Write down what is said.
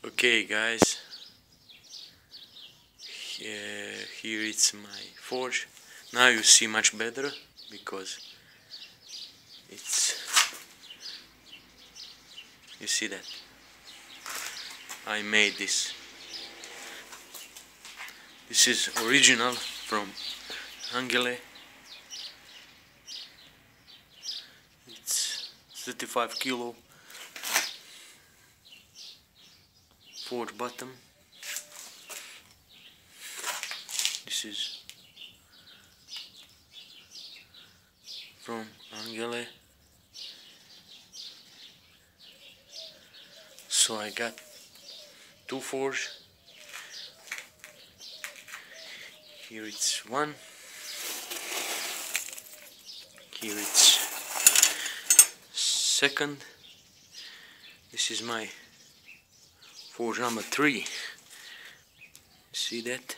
Okay guys, here it's my forge. Now you see much better because you see that I made this. This is original from Angele. It's 35 kilo forge bottom. This is from Angele. So I got two forge. Here it's one. Here it's second. This is my forge number 3. See that?